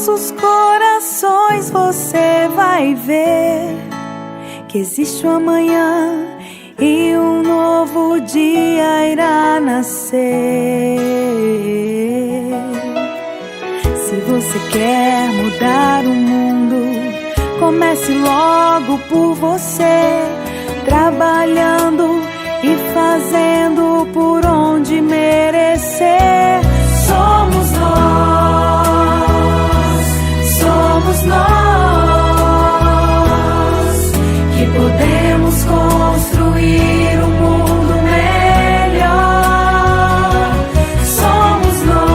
nossos corações você vai ver que existe um amanhã e um novo dia irá nascer. Se você quer mudar o mundo, comece logo por você, trabalhando e fazendo por onde merecer. Somos nós que podemos construir um mundo melhor. Somos nós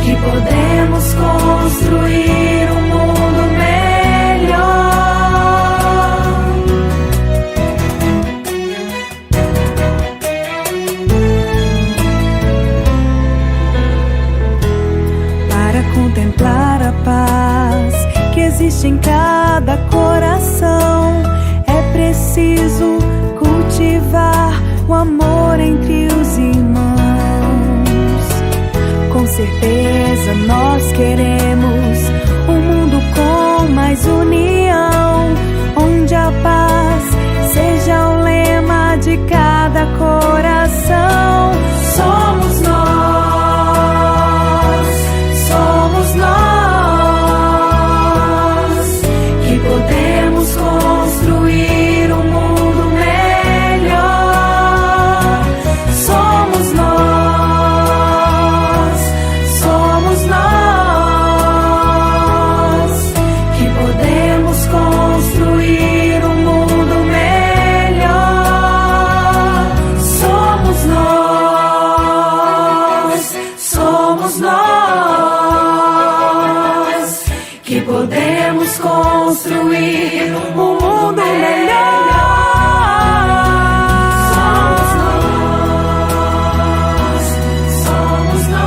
que podemos construir um mundo melhor. Para contemplar a paz que existe em cada coração, é preciso cultivar o amor entre os irmãos. Com certeza nós queremos um mundo com mais união, onde a paz seja o lema de cada coração. Somos nós que podemos construir um mundo melhor. Somos nós que podemos construir um mundo melhor. Somos nós que podemos construir um mundo melhor. Somos nós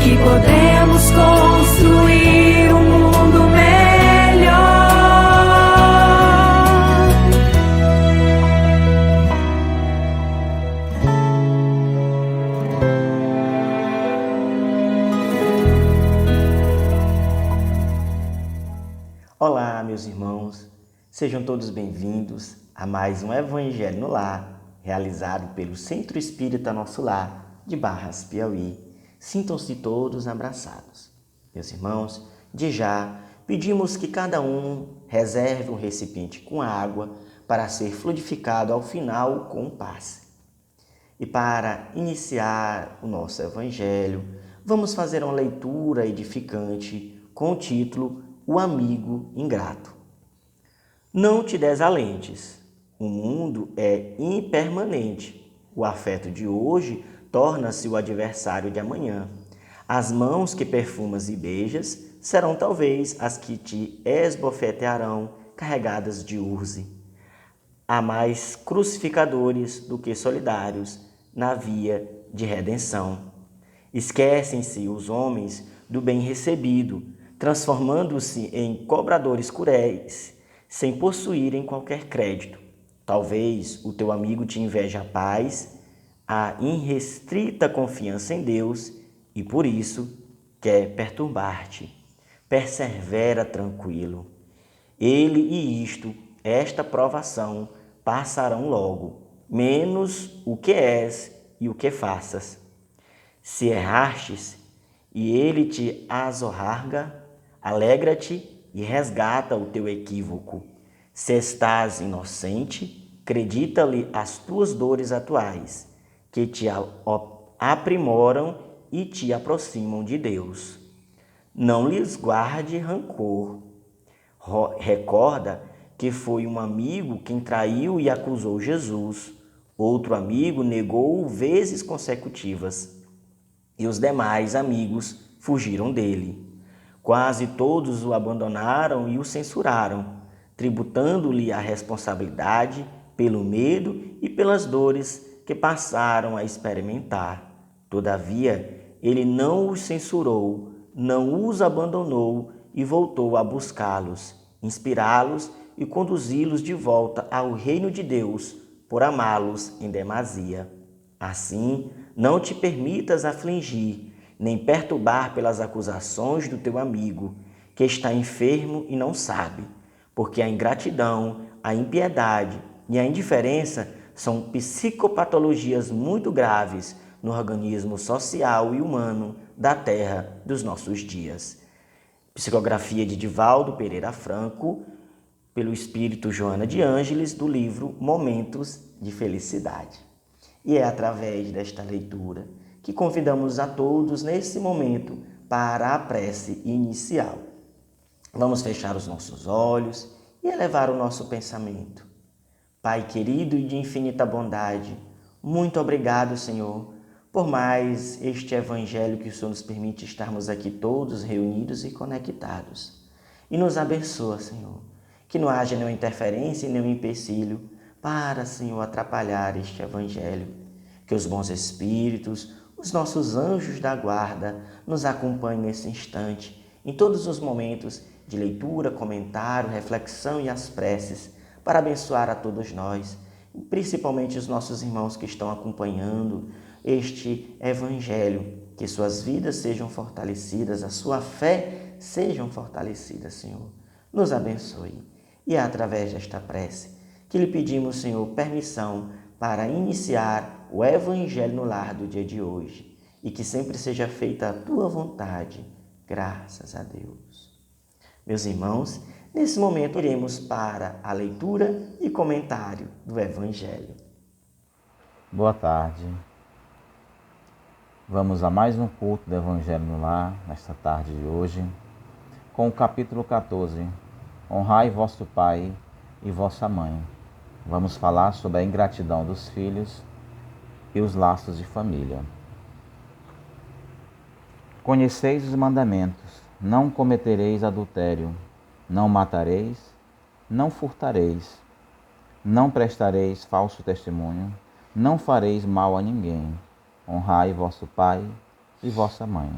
que podemos construir um mundo melhor. Olá, meus irmãos, sejam todos bem-vindos a mais um Evangelho no Lar, realizado pelo Centro Espírita Nosso Lar, de Barras, Piauí. Sintam-se todos abraçados. Meus irmãos, de já pedimos que cada um reserve um recipiente com água para ser fluidificado ao final com o passe. E para iniciar o nosso Evangelho, vamos fazer uma leitura edificante com o título O Amigo Ingrato. Não te desalentes, o mundo é impermanente. O afeto de hoje torna-se o adversário de amanhã. As mãos que perfumas e beijas serão talvez as que te esbofetearão carregadas de urze. Há mais crucificadores do que solidários na via de redenção. Esquecem-se os homens do bem recebido, transformando-se em cobradores cruéis, sem possuírem qualquer crédito. Talvez o teu amigo te inveje a paz, a irrestrita confiança em Deus e por isso quer perturbar-te. Persevera tranquilo. Ele e esta provação passarão logo, menos o que és e o que faças. Se errastes e ele te azorraga, alegra-te e resgata o teu equívoco. Se estás inocente, acredita-lhe as tuas dores atuais, que te aprimoram e te aproximam de Deus. Não lhes guarde rancor. Recorda que foi um amigo quem traiu e acusou Jesus. Outro amigo negou-o vezes consecutivas, e os demais amigos fugiram dele. Quase todos o abandonaram e o censuraram, tributando-lhe a responsabilidade pelo medo e pelas dores que passaram a experimentar. Todavia, ele não os censurou, não os abandonou e voltou a buscá-los, inspirá-los e conduzi-los de volta ao reino de Deus, por amá-los em demasia. Assim, não te permitas afligir, nem perturbar pelas acusações do teu amigo, que está enfermo e não sabe, porque a ingratidão, a impiedade e a indiferença são psicopatologias muito graves no organismo social e humano da terra dos nossos dias. Psicografia de Divaldo Pereira Franco, pelo Espírito Joana de Ângeles, do livro Momentos de Felicidade. E é através desta leitura que convidamos a todos nesse momento para a prece inicial. Vamos fechar os nossos olhos e elevar o nosso pensamento. Pai querido e de infinita bondade, muito obrigado, Senhor, por mais este Evangelho que o Senhor nos permite estarmos aqui todos reunidos e conectados. E nos abençoa, Senhor, que não haja nenhuma interferência e nenhum empecilho para, Senhor, atrapalhar este Evangelho. Que os bons Espíritos, os nossos anjos da guarda, nos acompanhem nesse instante, em todos os momentos de leitura, comentário, reflexão e as preces, para abençoar a todos nós, principalmente os nossos irmãos que estão acompanhando este Evangelho, que suas vidas sejam fortalecidas, a sua fé sejam fortalecidas, Senhor. Nos abençoe. E é através desta prece que lhe pedimos, Senhor, permissão para iniciar o Evangelho no lar do dia de hoje e que sempre seja feita a tua vontade, graças a Deus. Meus irmãos, nesse momento iremos para a leitura e comentário do Evangelho. Boa tarde. Vamos a mais um culto do Evangelho no lar, nesta tarde de hoje, com o capítulo 14, Honrai vosso pai e vossa mãe. Vamos falar sobre a ingratidão dos filhos e os laços de família. Conheceis os mandamentos: não cometereis adultério, não matareis, não furtareis, não prestareis falso testemunho, não fareis mal a ninguém. Honrai vosso pai e vossa mãe.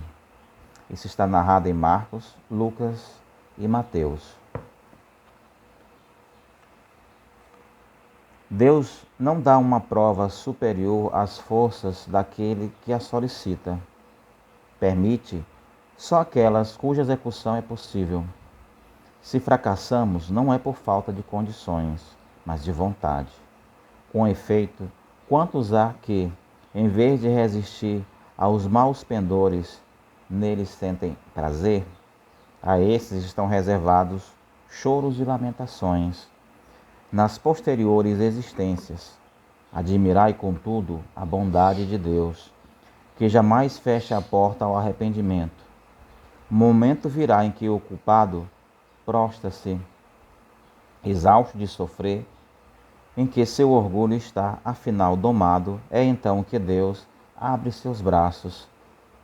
Isso está narrado em Marcos, Lucas e Mateus. Deus não dá uma prova superior às forças daquele que a solicita. Permite só aquelas cuja execução é possível. Se fracassamos, não é por falta de condições, mas de vontade. Com efeito, quantos há que, em vez de resistir aos maus pendores, neles sentem prazer? A esses estão reservados choros e lamentações nas posteriores existências. Admirai, contudo, a bondade de Deus, que jamais fecha a porta ao arrependimento. Momento virá em que o culpado prostra-se, exausto de sofrer, em que seu orgulho está, afinal, domado. É então que Deus abre seus braços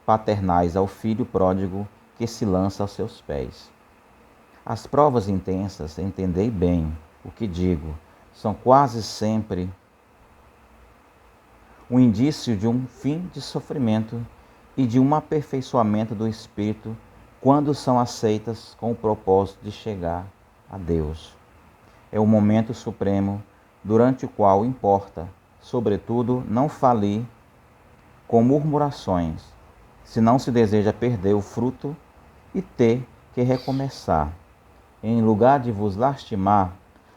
paternais ao filho pródigo que se lança aos seus pés. As provas intensas, entendei bem o que digo, são quase sempre um indício de um fim de sofrimento e de um aperfeiçoamento do espírito quando são aceitas com o propósito de chegar a Deus. É o momento supremo durante o qual importa, sobretudo, não falir com murmurações, se não se deseja perder o fruto e ter que recomeçar. Em lugar de vos lastimar,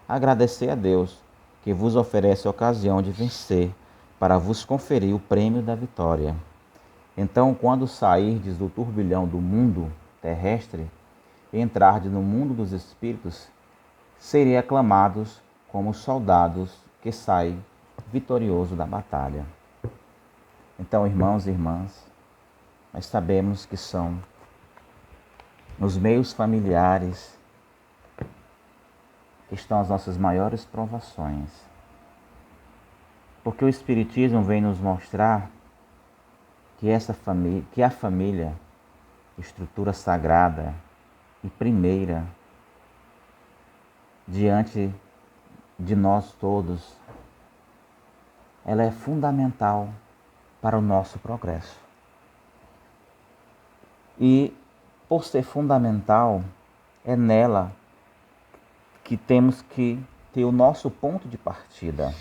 agradecer a Deus, que vos oferece a ocasião de vencer, para vos conferir o prêmio da vitória. Então, quando sairdes do turbilhão do mundo terrestre e entrardes no mundo dos espíritos, serei aclamados como soldados que saem vitorioso da batalha. Então, irmãos e irmãs, nós sabemos que são nos meios familiares que estão as nossas maiores provações. Porque o Espiritismo vem nos mostrar que a família, estrutura sagrada e primeira diante de nós todos, ela é fundamental para o nosso progresso. E, por ser fundamental, é nela que temos que ter o nosso ponto de partida.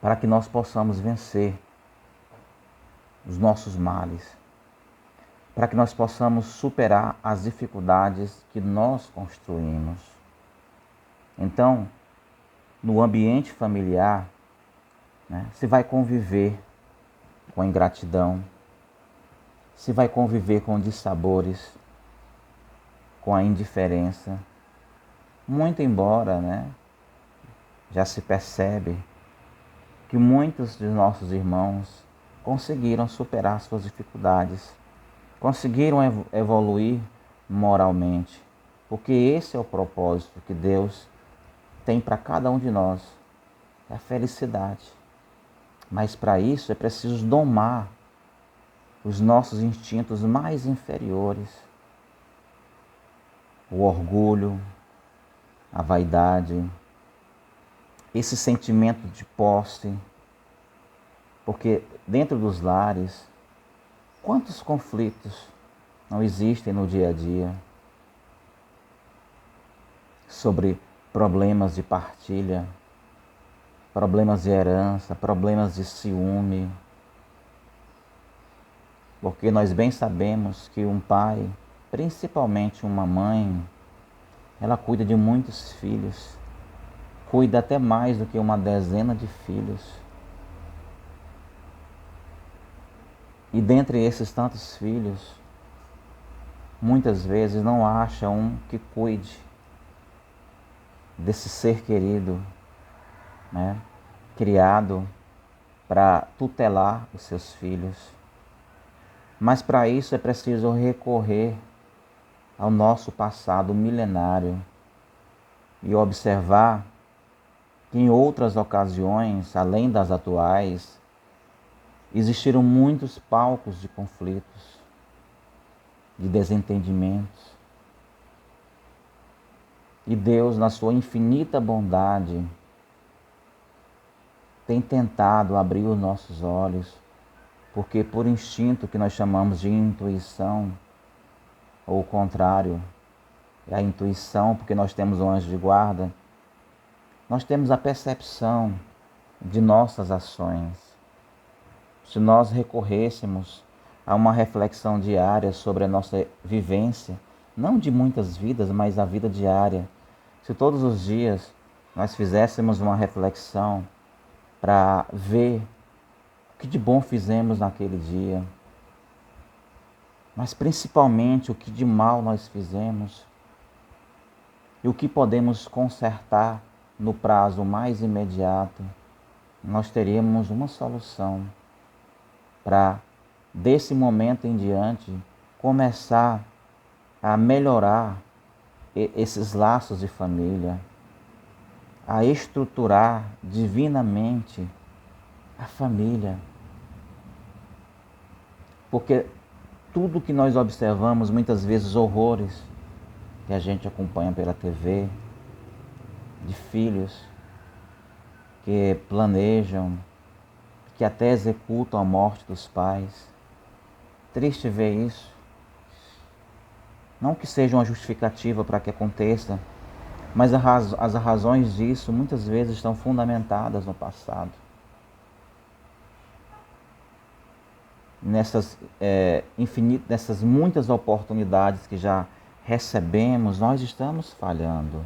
para que nós possamos vencer os nossos males, para que nós possamos superar as dificuldades que nós construímos. Então, no ambiente familiar, se vai conviver com a ingratidão, se vai conviver com dissabores, com a indiferença. Muito embora, já se percebe que muitos de nossos irmãos conseguiram superar suas dificuldades, conseguiram evoluir moralmente, porque esse é o propósito que Deus tem para cada um de nós, é a felicidade. Mas para isso é preciso domar os nossos instintos mais inferiores, o orgulho, a vaidade, esse sentimento de posse, porque dentro dos lares, quantos conflitos não existem no dia a dia sobre problemas de partilha, problemas de herança, problemas de ciúme. Porque nós bem sabemos que um pai, principalmente uma mãe, ela cuida de muitos filhos, cuida até mais do que uma dezena de filhos. E dentre esses tantos filhos, muitas vezes não acha um que cuide desse ser querido, criado para tutelar os seus filhos. Mas para isso é preciso recorrer ao nosso passado milenário e observar que em outras ocasiões, além das atuais, existiram muitos palcos de conflitos, de desentendimentos. E Deus, na sua infinita bondade, tem tentado abrir os nossos olhos, porque por instinto que nós chamamos de intuição, ou o contrário, é a intuição, porque nós temos um anjo de guarda, nós temos a percepção de nossas ações. Se nós recorrêssemos a uma reflexão diária sobre a nossa vivência, não de muitas vidas, mas a vida diária, se todos os dias nós fizéssemos uma reflexão para ver o que de bom fizemos naquele dia, mas principalmente o que de mal nós fizemos e o que podemos consertar no prazo mais imediato, nós teríamos uma solução para, desse momento em diante, começar a melhorar esses laços de família, a estruturar divinamente a família. Porque tudo que nós observamos, muitas vezes horrores que a gente acompanha pela TV, de filhos que planejam, que até executam a morte dos pais. Triste ver isso. Não que seja uma justificativa para que aconteça, mas as razões disso muitas vezes estão fundamentadas no passado. Nessas muitas oportunidades que já recebemos, nós estamos falhando.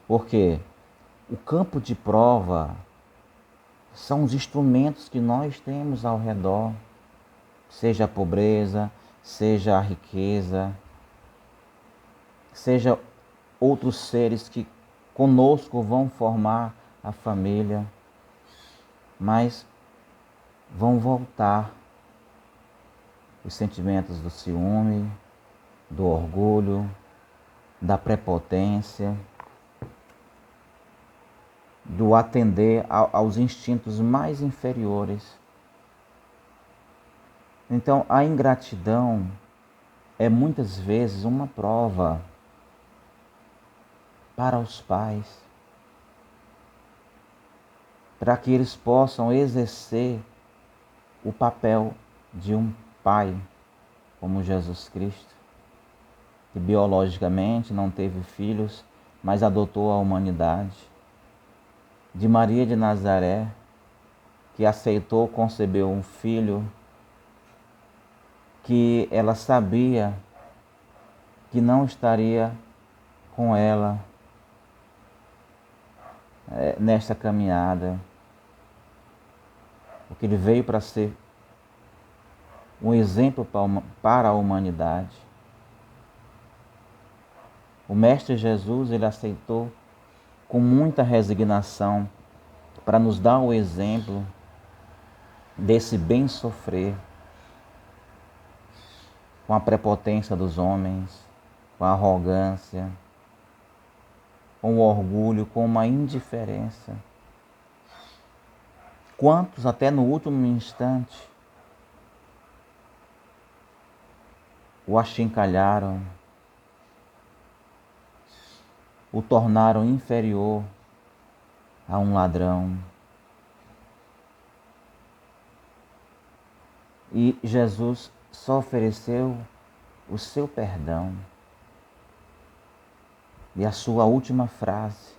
Porque o campo de prova são os instrumentos que nós temos ao redor, seja a pobreza, seja a riqueza, seja outros seres que conosco vão formar a família, mas vão voltar os sentimentos do ciúme, do orgulho, da prepotência, do atender aos instintos mais inferiores. Então, a ingratidão é muitas vezes uma prova para os pais, para que eles possam exercer o papel de um pai, como Jesus Cristo, que biologicamente não teve filhos, mas adotou a humanidade. De Maria de Nazaré, que aceitou conceber um filho que ela sabia que não estaria com ela nesta caminhada, porque ele veio para ser um exemplo para a humanidade. O Mestre Jesus, ele aceitou com muita resignação para nos dar o exemplo desse bem sofrer, com a prepotência dos homens, com a arrogância, com o orgulho, com uma indiferença. Quantos até no último instante o achincalharam, o tornaram inferior a um ladrão. E Jesus só ofereceu o seu perdão. E a sua última frase,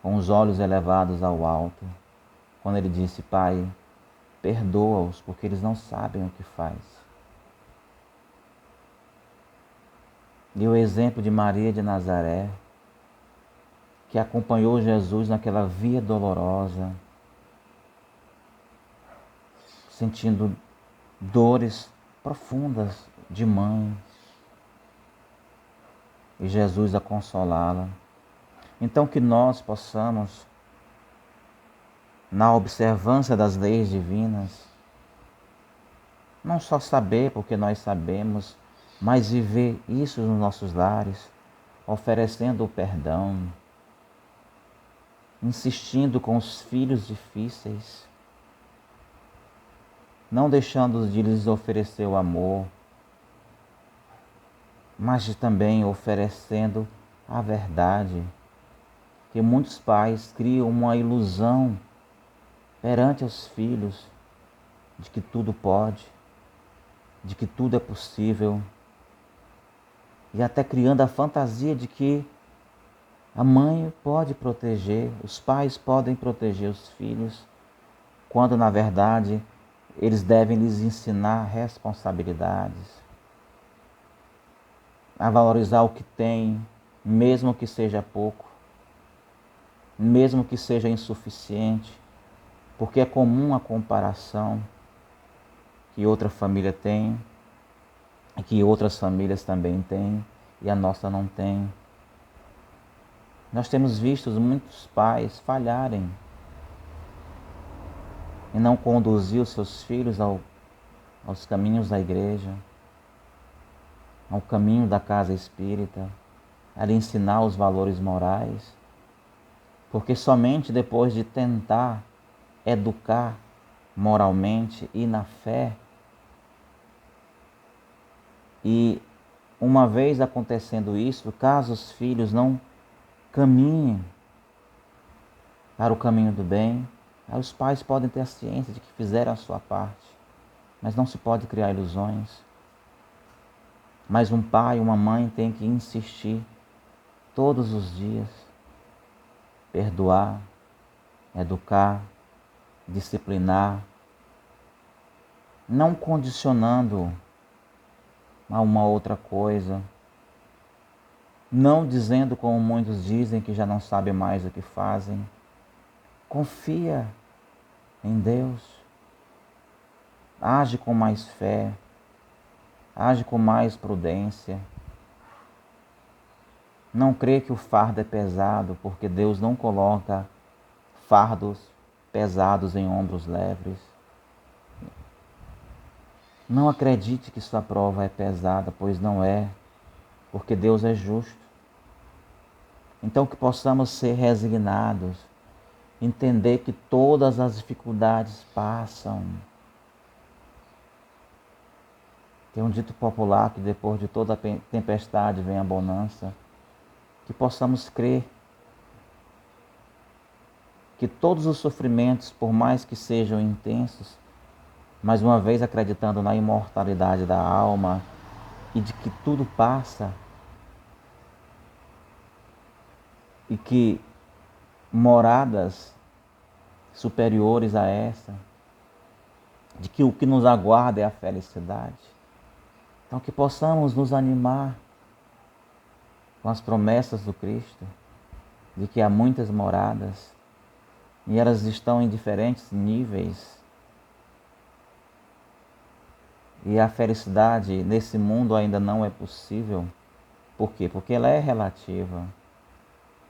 com os olhos elevados ao alto, quando ele disse: Pai, perdoa-os, porque eles não sabem o que faz. E o exemplo de Maria de Nazaré, que acompanhou Jesus naquela via dolorosa, sentindo dores profundas de mãe, e Jesus a consolá-la. Então que nós possamos, na observância das leis divinas, não só saber porque nós sabemos, mas viver isso nos nossos lares, oferecendo o perdão, insistindo com os filhos difíceis, não deixando de lhes oferecer o amor, mas também oferecendo a verdade, que muitos pais criam uma ilusão perante os filhos de que tudo pode, de que tudo é possível, e até criando a fantasia de que a mãe pode proteger, os pais podem proteger os filhos, quando na verdade eles devem lhes ensinar responsabilidades, a valorizar o que tem, mesmo que seja pouco, mesmo que seja insuficiente, porque é comum a comparação que outra família tem, e que outras famílias também têm, e a nossa não tem. Nós temos visto muitos pais falharem e não conduzir os seus filhos aos caminhos da igreja, ao caminho da casa espírita, a lhe ensinar os valores morais, porque somente depois de tentar educar moralmente e na fé, e uma vez acontecendo isso, caso os filhos não caminhem para o caminho do bem, aí os pais podem ter a ciência de que fizeram a sua parte, mas não se pode criar ilusões. Mas um pai, uma mãe tem que insistir todos os dias, perdoar, educar, disciplinar, não condicionando a uma outra coisa, não dizendo como muitos dizem que já não sabem mais o que fazem. Confia em Deus, age com mais fé, age com mais prudência. Não crê que o fardo é pesado, porque Deus não coloca fardos pesados em ombros leves. Não acredite que sua prova é pesada, pois não é, porque Deus é justo. Então que possamos ser resignados, entender que todas as dificuldades passam. Tem um dito popular que depois de toda tempestade vem a bonança. Que possamos crer que todos os sofrimentos, por mais que sejam intensos, mais uma vez acreditando na imortalidade da alma e de que tudo passa, e que moradas superiores a essa, de que o que nos aguarda é a felicidade. Então que possamos nos animar com as promessas do Cristo, de que há muitas moradas, e elas estão em diferentes níveis. E a felicidade nesse mundo ainda não é possível. Por quê? Porque ela é relativa.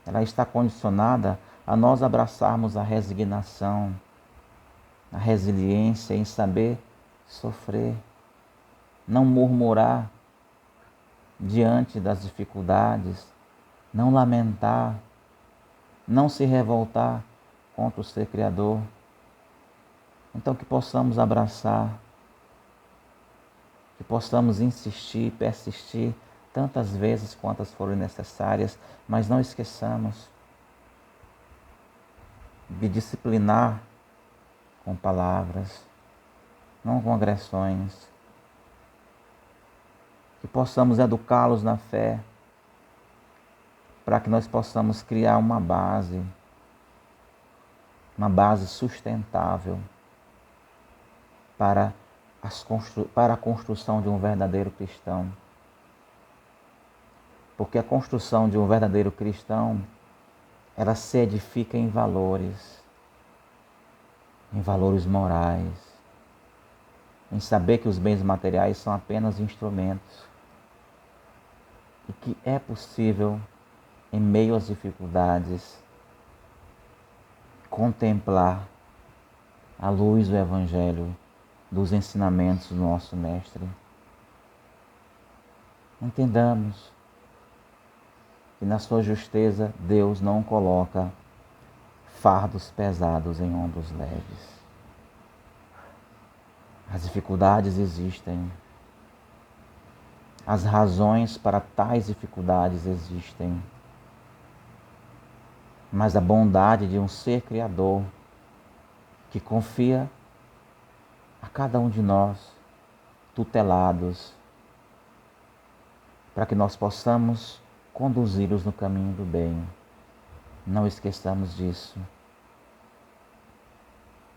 Ela está condicionada a nós abraçarmos a resignação, a resiliência em saber sofrer, não murmurar diante das dificuldades, não lamentar, não se revoltar contra o ser Criador. Então que possamos abraçar, que possamos insistir, persistir tantas vezes quantas forem necessárias, mas não esqueçamos de disciplinar com palavras, não com agressões, que possamos educá-los na fé, para que nós possamos criar uma base sustentável para a construção de um verdadeiro cristão. Porque a construção de um verdadeiro cristão, ela se edifica em valores morais, em saber que os bens materiais são apenas instrumentos e que é possível, em meio às dificuldades, contemplar a luz do Evangelho, dos ensinamentos do nosso Mestre. Entendamos que na sua justeza Deus não coloca fardos pesados em ombros leves. As dificuldades existem. As razões para tais dificuldades existem. Mas a bondade de um ser criador que confia a cada um de nós, tutelados, para que nós possamos conduzi-los no caminho do bem. Não esqueçamos disso.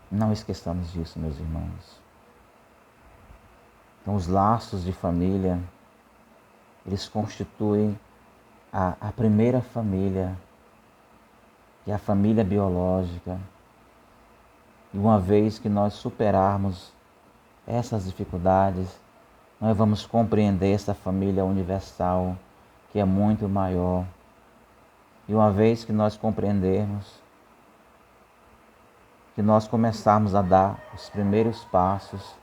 Não esqueçamos disso, meus irmãos. Então, os laços de família, eles constituem a primeira família, que é a família biológica. E uma vez que nós superarmos essas dificuldades, nós vamos compreender essa família universal, que é muito maior. E uma vez que nós compreendermos, que nós começarmos a dar os primeiros passos,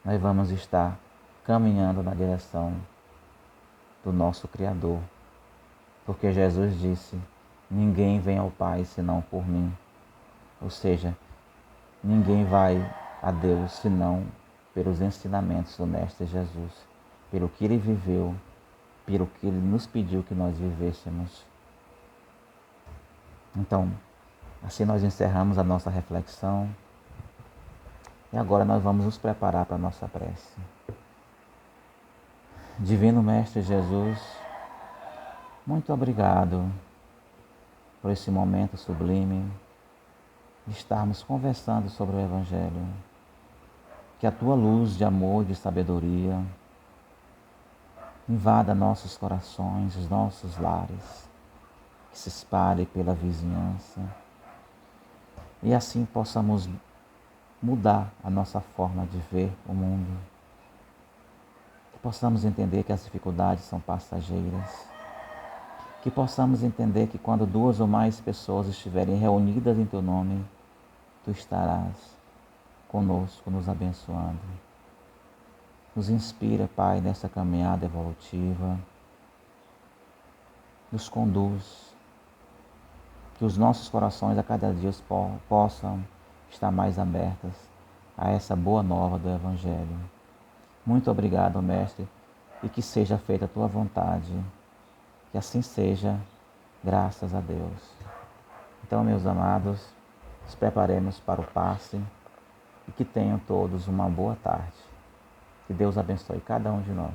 nós vamos estar caminhando na direção do nosso Criador. Porque Jesus disse: ninguém vem ao Pai senão por mim. Ou seja, ninguém vai a Deus senão pelos ensinamentos do Mestre Jesus, pelo que Ele viveu, pelo que Ele nos pediu que nós vivêssemos. Então, assim nós encerramos a nossa reflexão e agora nós vamos nos preparar para a nossa prece. Divino Mestre Jesus, muito obrigado por esse momento sublime de estarmos conversando sobre o Evangelho. Que a Tua luz de amor e de sabedoria invada nossos corações, os nossos lares, que se espalhe pela vizinhança e assim possamos mudar a nossa forma de ver o mundo. Que possamos entender que as dificuldades são passageiras. Que possamos entender que quando 2 ou mais pessoas estiverem reunidas em Teu nome, Tu estarás conosco, nos abençoando. Nos inspira, Pai, nessa caminhada evolutiva. Nos conduz. Que os nossos corações a cada dia possam estar mais abertos a essa boa nova do Evangelho. Muito obrigado, Mestre, e que seja feita a Tua vontade. Que assim seja, graças a Deus. Então, meus amados, nos preparemos para o passe e que tenham todos uma boa tarde. Que Deus abençoe cada um de nós.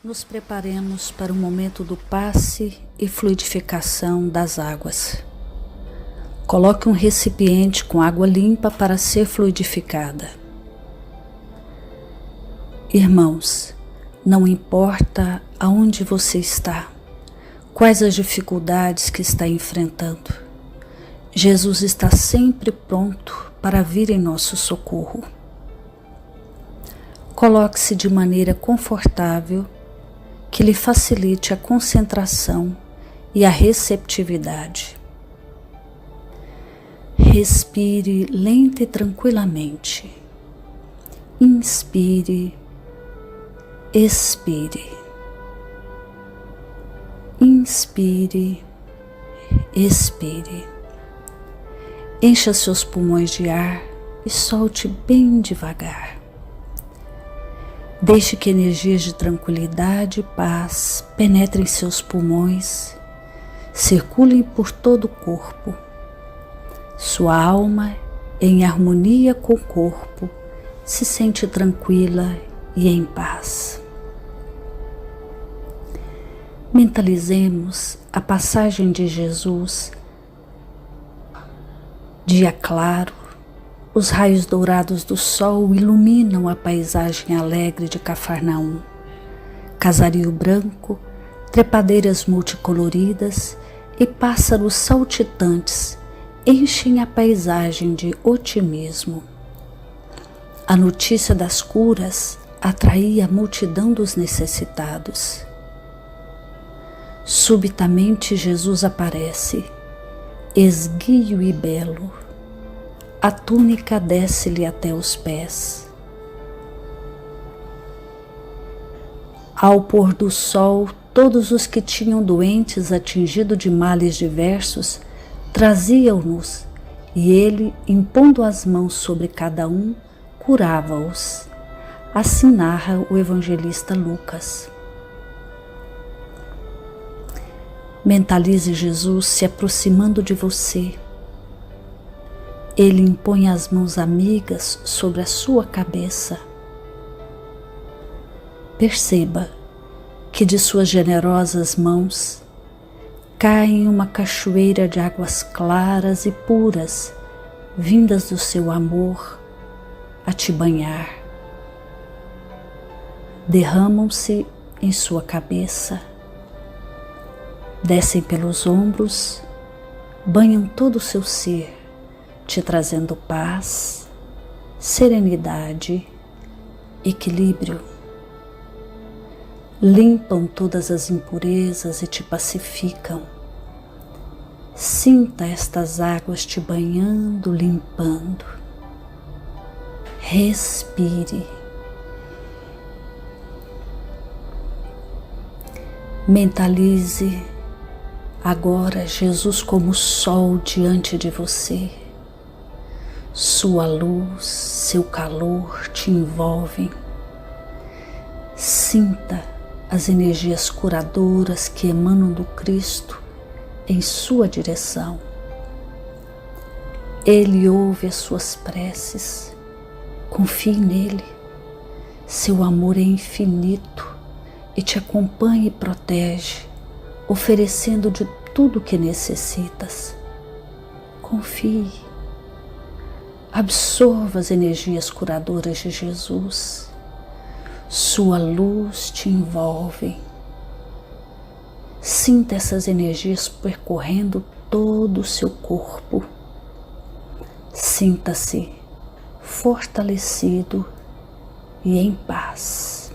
Nos preparemos para o momento do passe e fluidificação das águas. Coloque um recipiente com água limpa para ser fluidificada. Irmãos, não importa aonde você está, quais as dificuldades que está enfrentando, Jesus está sempre pronto para vir em nosso socorro. Coloque-se de maneira confortável, que lhe facilite a concentração e a receptividade. Respire lenta e tranquilamente. Inspire, expire. Inspire, expire. Encha seus pulmões de ar e solte bem devagar. Deixe que energias de tranquilidade e paz penetrem seus pulmões, circulem por todo o corpo. Sua alma, em harmonia com o corpo, se sente tranquila e em paz. Mentalizemos a passagem de Jesus. Dia claro, os raios dourados do sol iluminam a paisagem alegre de Cafarnaum. Casario branco, trepadeiras multicoloridas e pássaros saltitantes enchem a paisagem de otimismo. A notícia das curas atraía a multidão dos necessitados. Subitamente Jesus aparece, esguio e belo. A túnica desce-lhe até os pés. Ao pôr do sol, todos os que tinham doentes atingidos de males diversos traziam-nos, e ele, impondo as mãos sobre cada um, curava-os. Assim narra o evangelista Lucas. Mentalize Jesus se aproximando de você. Ele impõe as mãos amigas sobre a sua cabeça. Perceba que de suas generosas mãos cai uma cachoeira de águas claras e puras, vindas do seu amor, a te banhar. Derramam-se em sua cabeça, descem pelos ombros, banham todo o seu ser, te trazendo paz, serenidade, equilíbrio. Limpam todas as impurezas e te pacificam. Sinta estas águas te banhando, limpando. Respire. Mentalize agora Jesus como sol diante de você. Sua luz, seu calor te envolvem. Sinta as energias curadoras que emanam do Cristo em sua direção. Ele ouve as suas preces. Confie nele. Seu amor é infinito e te acompanha e protege, oferecendo de tudo o que necessitas. Confie. Absorva as energias curadoras de Jesus. Sua luz te envolve. Sinta essas energias percorrendo todo o seu corpo. Sinta-se fortalecido e em paz.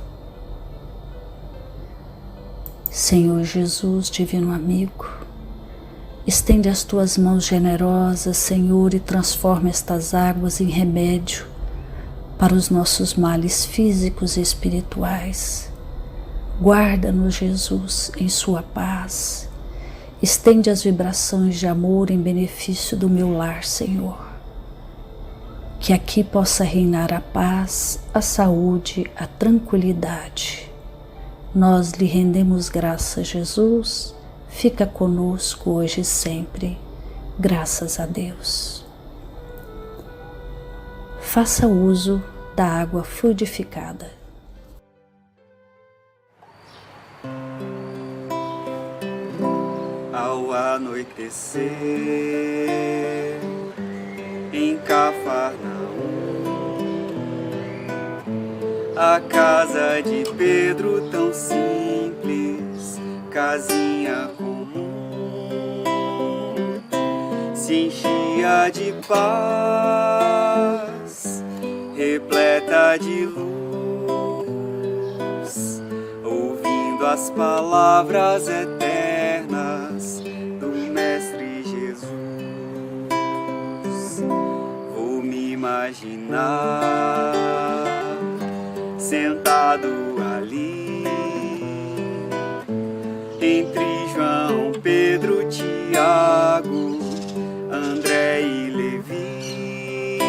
Senhor Jesus, divino amigo, estende as tuas mãos generosas, Senhor, e transforma estas águas em remédio para os nossos males físicos e espirituais. Guarda-nos, Jesus, em sua paz. Estende as vibrações de amor em benefício do meu lar, Senhor. Que aqui possa reinar a paz, a saúde, a tranquilidade. Nós lhe rendemos graças, Jesus. Fica conosco hoje e sempre. Graças a Deus. Faça uso da água fluidificada. Ao Ao anoitecer, em Cafarnaum, a casa de Pedro tão simples, casinha comum, se enchia de paz, repleta de luz, ouvindo as palavras eternas do Mestre Jesus. Vou me imaginar sentado ali, entre João, Pedro, Tiago, André e Levi,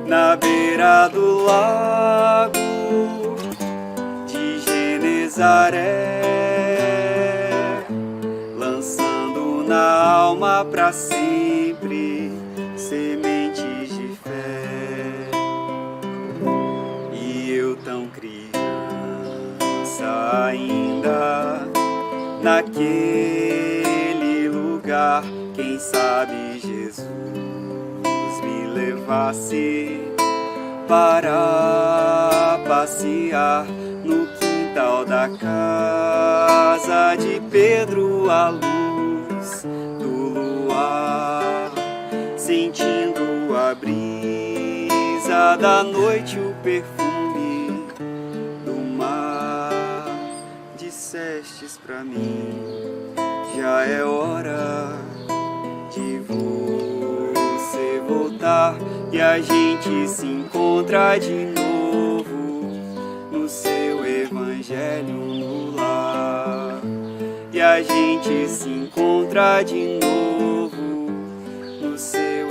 na beira do lago de Genezaré, lançando na alma pra sempre sementes de fé. E eu tão criança ainda, naquele lugar, quem sabe Jesus me levasse para passear no quintal da casa de Pedro, à luz do luar, sentindo a brisa da noite, o perfume do mar. Dissestes pra mim, já é hora de você voltar, e a gente se encontra de novo no seu evangelho no lar. E a gente se encontra de novo no seu